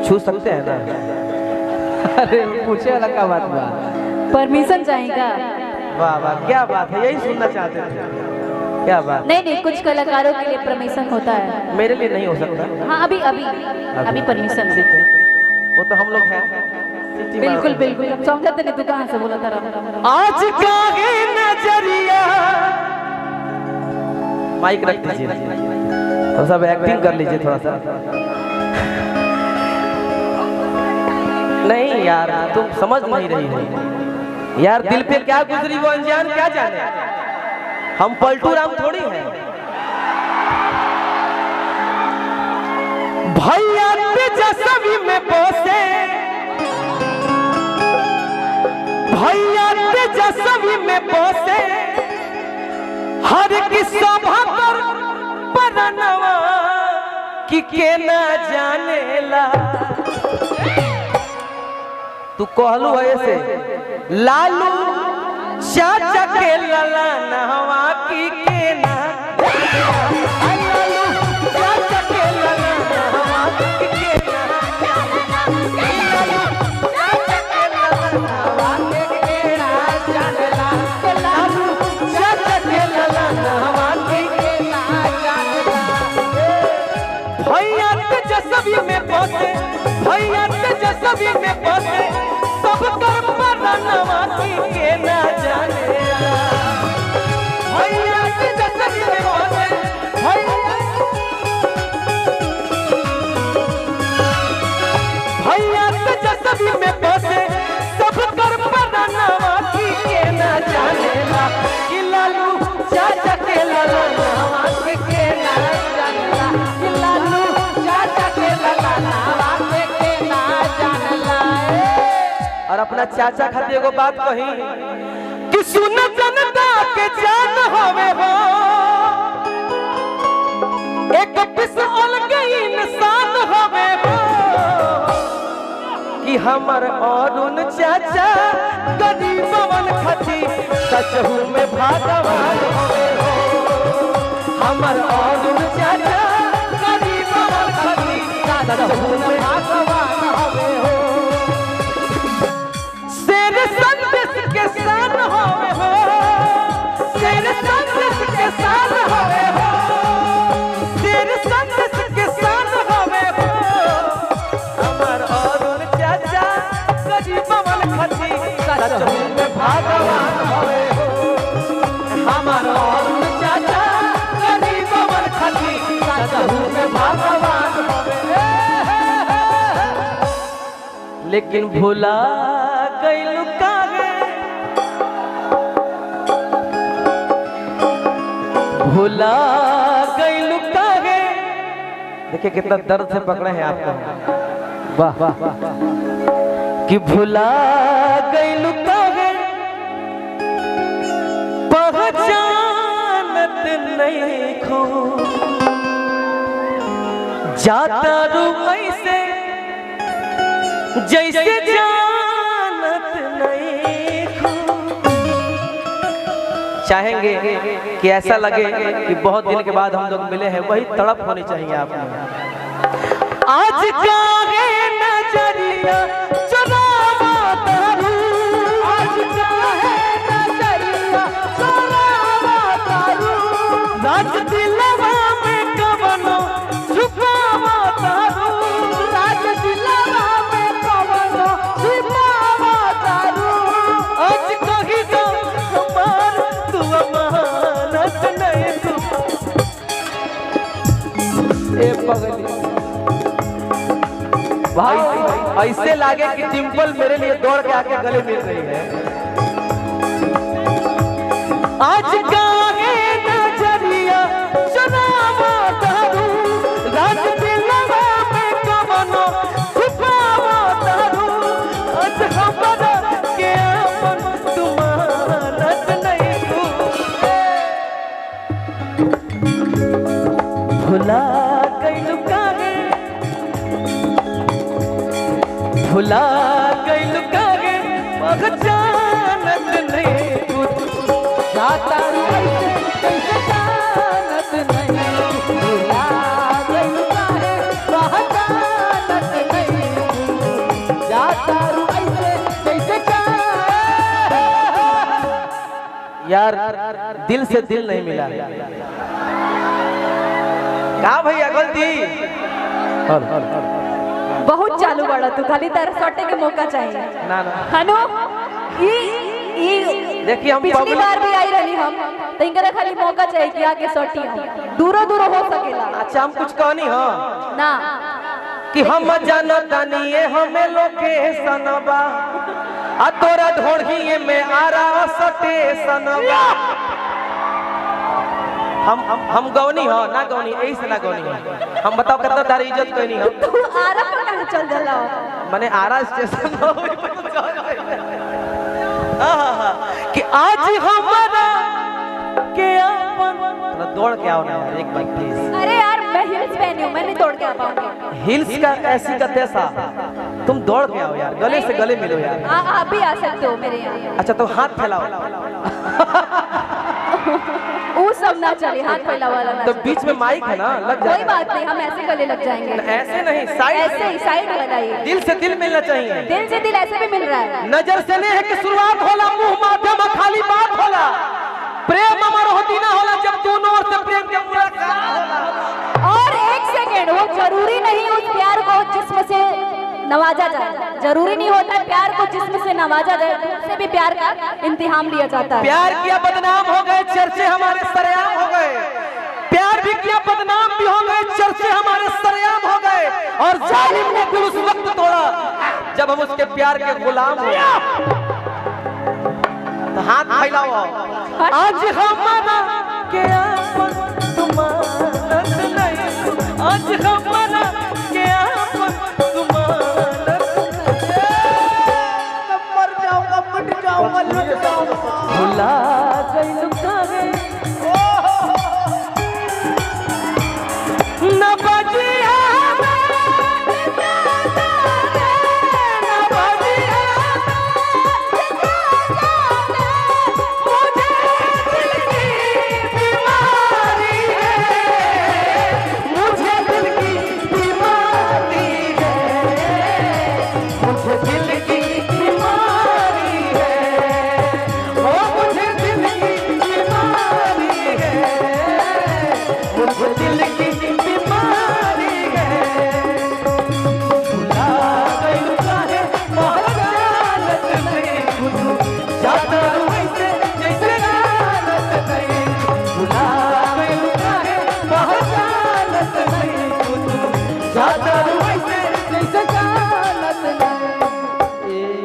छू सकते हैं ना? अरे पूछे वाला क्या बात बा? परमिशन चाहिएगा? वाह वाह, क्या बात है, यही सुनना चाहते थे। क्या बात? नहीं नहीं, कुछ कलाकारों के लिए परमिशन होता है, मेरे लिए नहीं हो सकता। हाँ अभी अभी अभी परमिशन है। वो तो हम लोग हैं। बिल्कुल बिल्कुल, अब समझते नहीं, तू कहाँ से बोला था? आज का नजरिया, माइक रख दीजिए और सब एक्टिंग कर लीजिए थोड़ा सा। नहीं यार, तुम समझ नहीं रही हो यार, दिल पे क्या गुजरी वो अनजान क्या जाने। हम पलटू राम थोड़ी हैं। भैया तेजस्वी में बसे, भैया तेजस्वी में बसे, हर की सभा पर परनवा कि के ना जानेला। तू कहलू ऐसे लालू चाचा के लला नहवा की के ना, लालू चाचा के लला नहवा की के ना, लालू चाचा के लला नहवा की के ना जानेला, लालू चाचा के लला नहवा की के ना जानेला। भैया तेजस्वी में बसे, भैया तेजस्वी में बसे, सब कर परनवा की के ना जानेला। भैया तेजस्वी में बसे, भैया तेजस्वी में बसे, सब कर परनवा की के ना जानेला। कि लालू चाचा के लला नहवा की के ना जानेला, कि लालू चाचा के लला नहवा की के ना जानेला। और अपना चाचा खातिर एगो बात कही कि सुन जनता के जान होवे हो, एक पिस अलग इंसान होवे हो, कि हमर अरुण चाचा गरीबवन खातिर सचहू में भगवान होवे हो। हमर अरुण चाचा गरीबवन खातिर सचहू में भगवान होवे हो। शेर संदेश के सान होवे हो, शेर संदेश के सान होवे हो, शेर संदेश के सान होवे हो। हमर अरुण चाचा गरीबवन खातिर सचहू में भगवान होवे हो। हमर अरुण चाचा गरीबवन खातिर सचहू में भगवान होवे। लेकिन भुला गइलू काहे, भुला गइलू काहे। देखिए कितना दर्द से पकड़े हैं आपको। वाह वाह वाह, कि भुला गइलू काहे, पहचानत नहीं खो, जाता रू ऐसे जैसे जानत नहीं खो। चाहेंगे कि ऐसा लगे कि बहुत दिन के बाद हम लोग मिले हैं, वही तड़प होनी चाहिए आप में। आज का है नजरिया चुरावा तारू, आज का है नजरिया चुरावा तारू, राज दिलवा में कवनो छुपावा तारू, राज दिलवा में कवनो छुपावा तारू। आज कही दो हमार तू अमानत नहीं तू। ए पगली भाई, ऐसे लागे कि डिंपल मेरे लिए दौड़ के आके गले मिल रही है। आज का है नजरिया चुरावा तारू, राज दिलवा में कवनो छुपावा तारू। आज हमरा के अपन तुमानत नहीं तू। भुला गइलू काहे, भुला गइलू काहे, पहचानत नहीं तू। जाता रू ऐसे कैसे जानत नहीं, भुला गइलू काहे, पहचानत नहीं तू। यार दिल से दिल नहीं मिला। कहा भैया गलती बहुत चालू बड़ा तू, खाली तरह सटे के मौका चाहिए ना ना। हनु देखिए हम पिछली बार भी आई रही हम, तो इनका खाली मौका चाहिए कि आगे सटी दूरो दूरो हो सकेला। अच्छा हम कुछ कहनी हो ना कि हम जानतानी हमें लोकेशन बा आ तोरा ढोढ़ी में आरा स्टेशन बा। हम गौनी हो ना गौनी, यही से ना गौनी हो। हम बताओ कितना तारी इज्जत कोई नहीं हो। तू आरा पर कहां चल जाला? माने आरा स्टेशन कि आज हमारा के अपन थोड़ा दौड़ के आओ ना यार एक बार प्लीज। अरे यार मैं हिल्स पहनी हूं, मैं नहीं दौड़ के आ पाऊंगी। हिल्स का ऐसी का तैसा, तुम दौड़ के आओ यार, गले से गले मिलो यार। आप भी आ सकते हो मेरे यहाँ। अच्छा तो हाथ फैलाओ। वो सब ना चले, हाथ फैला वाला ना तो चले। बीच में माइक है ना, लग कोई जाएगा। बात नहीं, हम ऐसे गले लग जाएंगे। ऐसे नहीं, साइड ऐसे ही साइड लगाइए। दिल से दिल मिलना चाहिए। दिल से दिल ऐसे भी मिल रहा है। नजर से नहीं है कि शुरुआत होला, मुंह माध्यम खाली बात होला। प्रेम अमर होती ना होला जब दोनों ओर से प्रेम के मुलाकात होला। और एक सेकंड, वो जरूरी नहीं उस प्यार को जिस्म से नवाजा जाए, जरूरी नहीं होता प्यार को जिस्म से नवाजा जाए, उससे भी प्यार का इम्तिहान लिया जाता है। प्यार किया बदनाम हो गए, चर्चे हमारे सरेआम हो गए। प्यार भी किया बदनाम भी हो गए, चर्चे हमारे सरेआम हो गए। और जालिम ने दिल उस वक्त तोड़ा जब हम उसके प्यार के गुलाम हो गए। तो हाथ फैलाओ। आज हमारा के अपन तुम्हारा नहीं, आज हमारा के अपन तुम्हारा मर जाऊंगा, मिट जाऊंगा, लुट जाऊंगा, भुला गई काहे न बजिया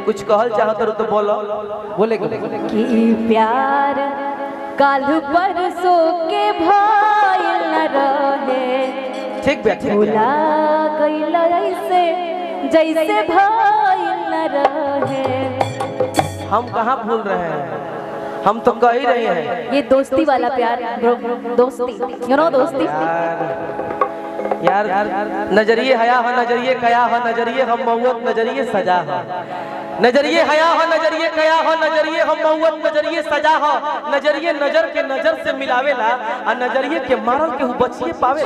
कुछ कहल चाहत तो बोलो। बोले कि प्यार काल परसों के भइल न रहे, ठीक बे, ठीक भुला गइल ऐसे जैसे भइल न रहे। हम कहाँ भूल रहे हैं, हम तो कह ही रहे हैं। ये दोस्ती वाला प्यार, दोस्ती, यू नो दोस्ती। यार नजरिए हया हो, नजरिए कया हो, नजरिए हम मौत, नजरिए सजा हो। नजरिए हया हो, नजरिए कया हो, नजरिए हम मौत, नजरिए सजा हो। नजरिए नजर के नजर से मिलावेला और नजरिए के मारल के बचिए पावे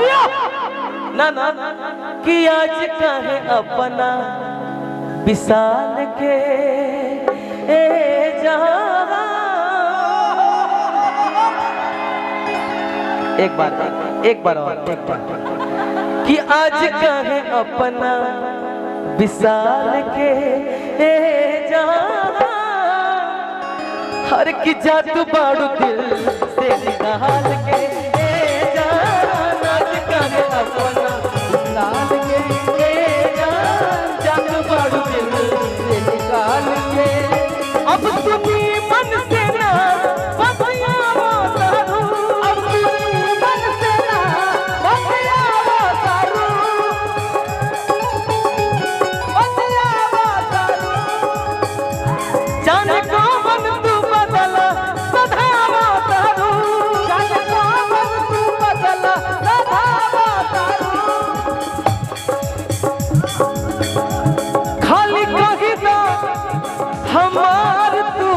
ना ना कि आज काहे अपना विशाल के जहां। एक बार और एक बार कि आज काहे अपना विशाल के जहां हर की जादू बाड़ू दिल से निकाल के जान। आज काहे अपना विशाल के जान, जादू बाड़ू दिल से निकाल के। अब तुम्ही मन से ना बतियावो तारू, अब तुम्ही मन से ना बतियावो तारू, बतियावो तारू। जाने को मन तू बदला सधावा तारू, जाने को मन तू बदला सधावा तारू। खाली कही दो हमार तू,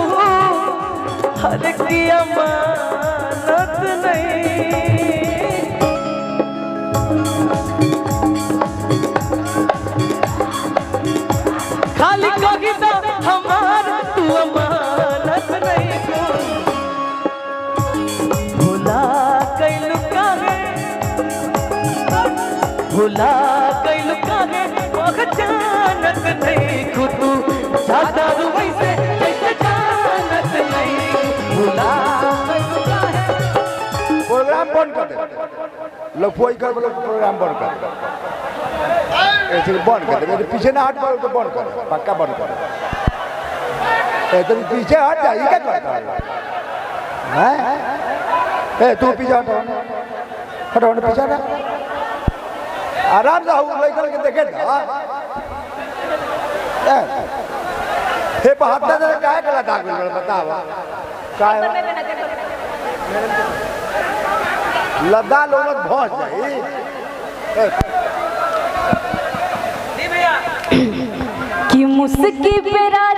हर की अमानत नहीं। खाली कही दो हमार तू अमानत नहीं तू। भुला गइल काहे पहचानत नहीं खुद ज्यादा वैसे जैसे जानत नहीं भुला गइल काहे। प्रोग्राम बंद कर दे लोग फोई कर बोलो प्रोग्राम बंद कर दे ऐसे बंद कर दे पीछे ना हट बोलो तो बंद कर दे पक्का बंद कर दे तुम पीछे हट जा ये क्या करता है तू पीछे हटो पीछे ना आराम से हूँ लेकर के देखे हे बहादुर ने क्या कला था बताओ काय लद्दा लोग पहुंच जाई कि मुस्की पे राज